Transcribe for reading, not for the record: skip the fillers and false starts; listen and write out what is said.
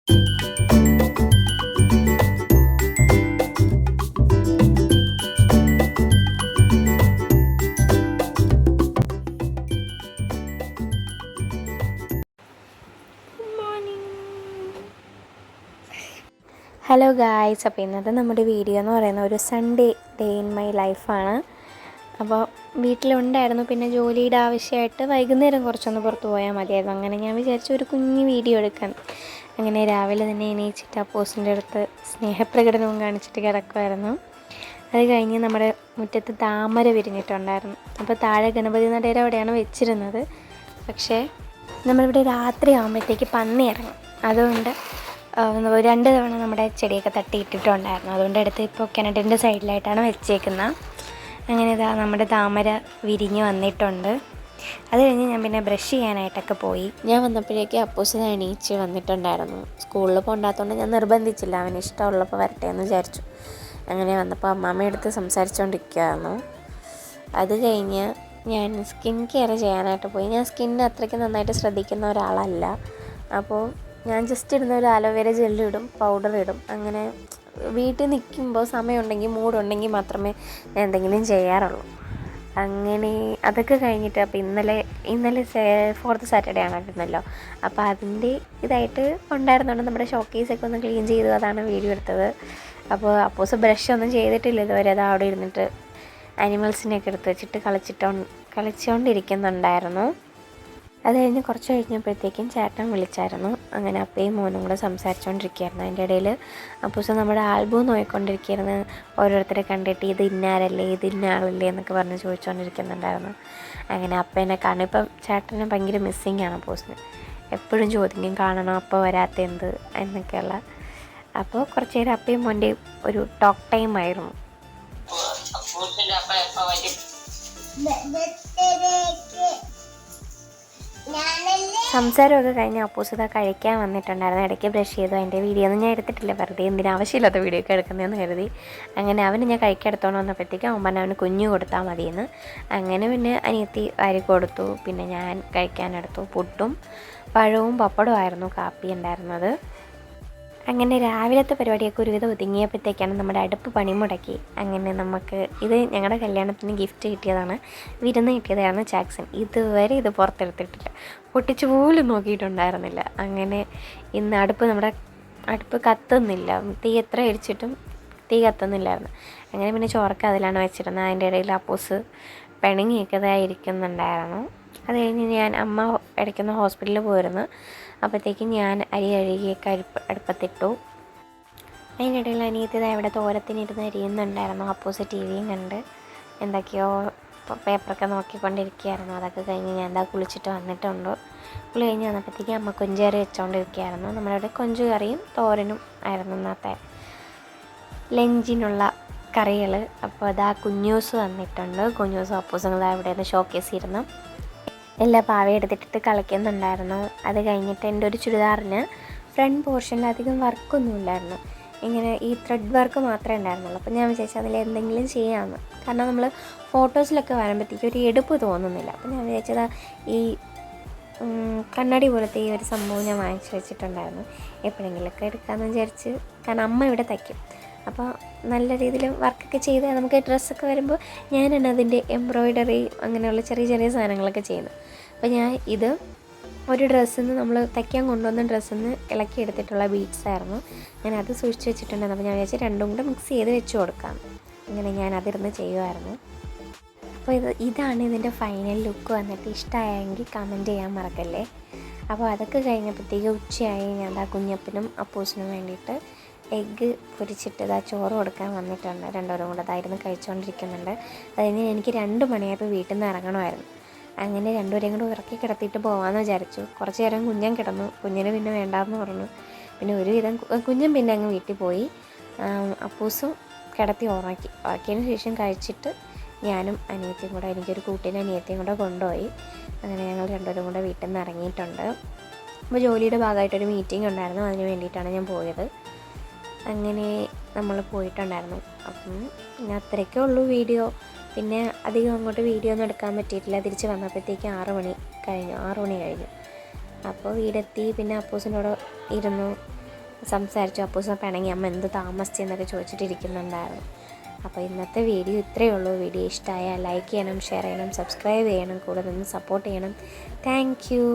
Hello guys, അപ്പോൾ ഇന്നത്തെ നമ്മുടെ വീഡിയോ എന്ന് പറയുന്നത് ഒരു സൺഡേ ഡേ ഇൻ മൈ ലൈഫാണ്. അപ്പോൾ വീട്ടിലുണ്ടായിരുന്നു, പിന്നെ ജോലിയുടെ ആവശ്യമായിട്ട് വൈകുന്നേരം കുറച്ചൊന്ന് പുറത്ത് പോയാൽ മതിയായിരുന്നു. അങ്ങനെ ഞാൻ വിചാരിച്ചു ഒരു കുഞ്ഞ് വീഡിയോ എടുക്കാൻ. അങ്ങനെ രാവിലെ തന്നെ എണീച്ചിട്ട് അപ്പോസിൻ്റെ അടുത്ത് സ്നേഹപ്രകടനവും കാണിച്ചിട്ട് കിടക്കുമായിരുന്നു. അത് കഴിഞ്ഞ് നമ്മുടെ മുറ്റത്ത് താമര വിരിഞ്ഞിട്ടുണ്ടായിരുന്നു. അപ്പോൾ താഴെ ഗണപതി നടയുടെ അവിടെയാണ് വെച്ചിരുന്നത്. പക്ഷേ നമ്മളിവിടെ രാത്രി ആകുമ്പോഴത്തേക്ക് പന്നി ഇറങ്ങും. അതുകൊണ്ട് 2 തവണ നമ്മുടെ ചെടിയൊക്കെ തട്ടിയിട്ടിട്ടുണ്ടായിരുന്നു. അതുകൊണ്ട് അടുത്ത് ഇപ്പോൾ കിണറ്റിൻ്റെ സൈഡിലായിട്ടാണ് വെച്ചേക്കുന്നത്. അങ്ങനെ ഇതാ നമ്മുടെ താമര വിരിഞ്ഞ് വന്നിട്ടുണ്ട്. അത് കഴിഞ്ഞ് ഞാൻ പിന്നെ ബ്രഷ് ചെയ്യാനായിട്ടൊക്കെ പോയി. ഞാൻ വന്നപ്പോഴേക്ക് അപ്പൂസിനെ എണീച്ച് വന്നിട്ടുണ്ടായിരുന്നു. സ്കൂളിൽ പോകണ്ടാത്തതുകൊണ്ട് ഞാൻ നിർബന്ധിച്ചില്ല, അവന് ഇഷ്ടമുള്ളപ്പോൾ വരട്ടെ എന്ന് വിചാരിച്ചു. അങ്ങനെ വന്നപ്പോൾ അമ്മാമ്മയെടുത്ത് സംസാരിച്ചുകൊണ്ടിരിക്കുകയായിരുന്നു. അത് കഴിഞ്ഞ് ഞാൻ സ്കിൻ കെയർ ചെയ്യാനായിട്ട് പോയി. ഞാൻ സ്കിന്നിന് അത്രയ്ക്ക് നന്നായിട്ട് ശ്രദ്ധിക്കുന്ന ഒരാളല്ല. അപ്പോൾ ഞാൻ ജസ്റ്റ് ഇടുന്ന ഒരു അലോവേര ജെല്ലിടും, പൗഡർ ഇടും. അങ്ങനെ വീട്ടിൽ നിൽക്കുമ്പോൾ സമയമുണ്ടെങ്കിൽ മൂടുണ്ടെങ്കിൽ മാത്രമേ ഞാൻ എന്തെങ്കിലും ചെയ്യാറുള്ളൂ. അങ്ങനെ അതൊക്കെ കഴിഞ്ഞിട്ട് അപ്പോൾ ഇന്നലെ 4th സാറ്റർഡേ ആണല്ലോ. അപ്പോൾ അതിൻ്റെ ഇതായിട്ട് ഉണ്ടായിരുന്നുകൊണ്ട് നമ്മുടെ ഷോക്കേസൊക്കെ ഒന്ന് ക്ലീൻ ചെയ്തു, അതാണ് വീഡിയോ എടുത്തത്. അപ്പോൾ അപ്പോസ് ബ്രഷ് ഒന്നും ചെയ്തിട്ടില്ല ഇതുവരെ. അത് അവിടെ ഇരുന്നിട്ട് ആനിമൽസിനെയൊക്കെ എടുത്ത് വെച്ചിട്ട് കളിച്ചുകൊണ്ടിരിക്കുന്നുണ്ടായിരുന്നു. അത് കഴിഞ്ഞ് കുറച്ച് കഴിഞ്ഞപ്പോഴത്തേക്കും ചേട്ടൻ വിളിച്ചായിരുന്നു. അങ്ങനെ അപ്പയും മോനും കൂടെ സംസാരിച്ചുകൊണ്ടിരിക്കുകയായിരുന്നു. അതിൻ്റെ ഇടയിൽ അപ്പൂസ് നമ്മുടെ ആൽബം നോക്കിക്കൊണ്ടിരിക്കുകയായിരുന്നു. ഓരോരുത്തരെ കണ്ടിട്ട് ഇത് ഇന്നാരല്ലേ, ഇത് ഇന്നാളല്ലേ എന്നൊക്കെ പറഞ്ഞ് ചോദിച്ചുകൊണ്ടിരിക്കുന്നുണ്ടായിരുന്നു. അങ്ങനെ അപ്പേനെ കാണും. ഇപ്പം ചേട്ടന് ഭയങ്കര മിസ്സിങ്ങാണ് അപ്പൂസിന്. എപ്പോഴും ചോദിക്കും കാണണം, അപ്പോൾ വരാത്ത എന്ത് എന്നൊക്കെയുള്ള. അപ്പോൾ കുറച്ച് നേരം അപ്പയും മോൻ്റെയും ഒരു ടോക്ക് ടൈം ആയിരുന്നു. സംസാരമൊക്കെ കഴിഞ്ഞ് അപ്പൂസിത കഴിക്കാൻ വന്നിട്ടുണ്ടായിരുന്നു. ഇടയ്ക്ക് ബ്രഷ് ചെയ്തു. അതിൻ്റെ വീഡിയോ ഒന്നും ഞാൻ എടുത്തിട്ടില്ല, വെറുതെ എന്തിനാവശ്യമില്ലാത്ത വീഡിയോ ഒക്കെ എടുക്കുന്നതെന്ന് കരുതി. അങ്ങനെ അവന് ഞാൻ കഴിക്കെടുത്തോണ്ട് വന്നപ്പോഴത്തേക്കും അവൻ പറഞ്ഞ അവന് കുഞ്ഞു കൊടുത്താൽ മതിയെന്ന്. അങ്ങനെ പിന്നെ അനിയത്തി വാരി കൊടുത്തു. പിന്നെ ഞാൻ കഴിക്കാനെടുത്തു. പുട്ടും പഴവും പപ്പടവും ആയിരുന്നു കാപ്പി ഉണ്ടായിരുന്നത്. അങ്ങനെ രാവിലത്തെ പരിപാടിയൊക്കെ ഒരുവിധം ഒതുങ്ങിയപ്പോഴത്തേക്കാണ് നമ്മുടെ അടുപ്പ് പണിമുടക്കി. അങ്ങനെ നമുക്ക് ഇത് ഞങ്ങളുടെ കല്യാണത്തിന് ഗിഫ്റ്റ് കിട്ടിയതാണ്, വിരുന്ന് കിട്ടിയതാണ് ജാക്സൺ. ഇതുവരെ ഇത് പുറത്തെടുത്തിട്ടില്ല, പൊട്ടിച്ചു പോലും നോക്കിയിട്ടുണ്ടായിരുന്നില്ല. അങ്ങനെ ഇന്ന് നമ്മുടെ അടുപ്പ് കത്തുന്നില്ല, തീ എത്ര എരിച്ചിട്ടും തീ കത്തുന്നില്ലായിരുന്നു. അങ്ങനെ പിന്നെ ചോറൊക്കെ അതിലാണ് വെച്ചിരുന്നത്. അതിൻ്റെ ഇടയിൽ അപ്പൂസ് പിണങ്ങിയൊക്കെ ഇരിക്കുന്നുണ്ടായിരുന്നു. അത് കഴിഞ്ഞ് ഞാൻ അമ്മ ഇടയ്ക്കൊന്ന് ഹോസ്പിറ്റലിൽ പോയിരുന്നു. അപ്പോഴത്തേക്കും ഞാൻ അരി കഴുകിയൊക്കെ അടുപ്പത്തിട്ടു. അതിനിടയിൽ അനിയത്തിയത് ഇവിടെ തോരത്തിനിരുന്ന് അരിയുന്നുണ്ടായിരുന്നു. അപ്പൂസ് ടി വിയും കണ്ട് എന്തൊക്കെയോ പേപ്പറൊക്കെ നോക്കിക്കൊണ്ടിരിക്കുകയായിരുന്നു. അതൊക്കെ കഴിഞ്ഞ് ഞാൻ കുളിച്ചിട്ട് വന്നിട്ടുണ്ട്. കുളി കഴിഞ്ഞ് വന്നപ്പോഴത്തേക്കും അമ്മ കൊഞ്ചുകറി വെച്ചുകൊണ്ടിരിക്കുകയായിരുന്നു. നമ്മളിവിടെ കൊഞ്ചു കറിയും തോരനും ആയിരുന്നു ഇന്നത്തെ ലഞ്ചിനുള്ള കറികൾ. അപ്പോൾ അതാ കുഞ്ഞൂസ് വന്നിട്ടുണ്ട്. കുഞ്ഞൂസും അപ്പൂസും ഇവിടെ നിന്ന് ഷോക്കേസ് ഇരുന്നു എല്ലാ പാവയും എടുത്തിട്ടിട്ട് കളിക്കുന്നുണ്ടായിരുന്നു. അത് കഴിഞ്ഞിട്ട് എൻ്റെ ഒരു ചുരിദാറിന് ഫ്രണ്ട് പോർഷനിൽ അധികം വർക്കൊന്നുമില്ലായിരുന്നു. ഇങ്ങനെ ഈ ത്രെഡ് വർക്ക് മാത്രമേ ഉണ്ടായിരുന്നുള്ളൂ. അപ്പോൾ ഞാൻ വിചാരിച്ചു അതിൽ എന്തെങ്കിലും ചെയ്യാമെന്ന്. കാരണം നമ്മൾ ഫോട്ടോസിലൊക്കെ വരുമ്പോഴത്തേക്കും ഒരു എടുപ്പ് തോന്നുന്നില്ല. അപ്പോൾ ഞാൻ വിചാരിച്ചത് ഈ കണ്ണാടി പോലത്തെ ഈ ഒരു സംഭവം ഞാൻ വാങ്ങിച്ചു വെച്ചിട്ടുണ്ടായിരുന്നു, എപ്പോഴെങ്കിലുമൊക്കെ എടുക്കാമെന്ന് വിചാരിച്ച്. കാരണം അമ്മ ഇവിടെ തയ്ക്കും, അപ്പോൾ നല്ല രീതിയിൽ വർക്കൊക്കെ ചെയ്ത് നമുക്ക് ഡ്രസ്സൊക്കെ വരുമ്പോൾ ഞാനാണ് അതിൻ്റെ എംബ്രോയ്ഡറി അങ്ങനെയുള്ള ചെറിയ ചെറിയ സാധനങ്ങളൊക്കെ ചെയ്യുന്നത്. അപ്പോൾ ഞാൻ ഇത് ഒരു ഡ്രസ്സിൽ നിന്ന് നമ്മൾ തയ്ക്കാൻ കൊണ്ടുവന്ന ഡ്രസ്സിൽ നിന്ന് ഇളക്കി എടുത്തിട്ടുള്ള ബീഡ്സ് ആയിരുന്നു. ഞാൻ അത് സൂക്ഷിച്ച് വെച്ചിട്ടുണ്ടായിരുന്നു. അപ്പോൾ ഞാൻ വിചാരിച്ചു രണ്ടും കൂടെ മിക്സ് ചെയ്ത് വെച്ച് കൊടുക്കാം. അങ്ങനെ ഞാൻ അതിരുന്ന് ചെയ്യുമായിരുന്നു. അപ്പോൾ ഇതാണ് ഇതിൻ്റെ ഫൈനൽ ലുക്ക് വന്നിട്ട്. ഇഷ്ടമായെങ്കിൽ കമൻറ്റ് ചെയ്യാൻ മറക്കല്ലേ. അപ്പോൾ അതൊക്കെ കഴിഞ്ഞപ്പോഴത്തേക്ക് ഉച്ചയായി. ഞാൻ കുഞ്ഞപ്പനും അപ്പൂസിനും വേണ്ടിയിട്ട് എഗ്ഗ് പൊരിച്ചിട്ട് ചോറ് കൊടുക്കാൻ വന്നിട്ടുണ്ട്. രണ്ടുപേരും കൂടെ അതായിരുന്നു കഴിച്ചുകൊണ്ടിരിക്കുന്നുണ്ട്. അതിന് എനിക്ക് 2 മണിയായപ്പോൾ വീട്ടിൽ നിന്ന് ഇറങ്ങണമായിരുന്നു. അങ്ങനെ രണ്ടുപേരെയും കൂടെ ഇറക്കി കിടത്തിയിട്ട് പോകാമെന്ന് വിചാരിച്ചു. കുറച്ച് നേരം കുഞ്ഞൻ കിടന്നു. കുഞ്ഞിന് പിന്നെ വേണ്ടാന്ന് പറഞ്ഞു. പിന്നെ ഒരുവിധം കുഞ്ഞൻ പിന്നെ അങ്ങ് വീട്ടിൽ പോയി. അപ്പൂസും കിടത്തി ഉറക്കിയതിന് ശേഷം കഴിച്ചിട്ട് ഞാനും അനിയത്തിയും കൂടെ, എനിക്കൊരു കൂട്ടിന് അനിയത്തിയും കൂടെ കൊണ്ടുപോയി. അങ്ങനെ ഞങ്ങൾ രണ്ടുപേരും കൂടെ വീട്ടിൽ നിന്ന് ഇറങ്ങിയിട്ടുണ്ട്. അപ്പോൾ ജോലിയുടെ ഭാഗമായിട്ടൊരു മീറ്റിംഗ് ഉണ്ടായിരുന്നു, അതിന് വേണ്ടിയിട്ടാണ് ഞാൻ പോയത്. അങ്ങനെ നമ്മൾ പോയിട്ടുണ്ടായിരുന്നു. അപ്പം പിന്നെ അത്രയൊക്കെ ഉള്ളൂ വീഡിയോ. പിന്നെ അധികം അങ്ങോട്ട് വീഡിയോ ഒന്നും എടുക്കാൻ പറ്റിയിട്ടില്ല. തിരിച്ച് വന്നപ്പോഴത്തേക്ക് 6 മണി കഴിഞ്ഞു. അപ്പോൾ വീടെത്തി. പിന്നെ അപ്പൂസിനോട് ഇരുന്നു. സംസാരിച്ചു. അപ്പൂസ് പിണങ്ങി അമ്മ എന്ത് താമസിച്ചെന്നൊക്കെ ചോദിച്ചിട്ടിരിക്കുന്നുണ്ടായിരുന്നു. അപ്പോൾ ഇന്നത്തെ വീഡിയോ ഇത്രയേ ഉള്ളൂ. വീഡിയോ ഇഷ്ടമായാൽ ലൈക്ക് ചെയ്യണം, ഷെയർ ചെയ്യണം, സബ്സ്ക്രൈബ് ചെയ്യണം, കൂടെ നിന്ന് സപ്പോർട്ട് ചെയ്യണം. Thank you.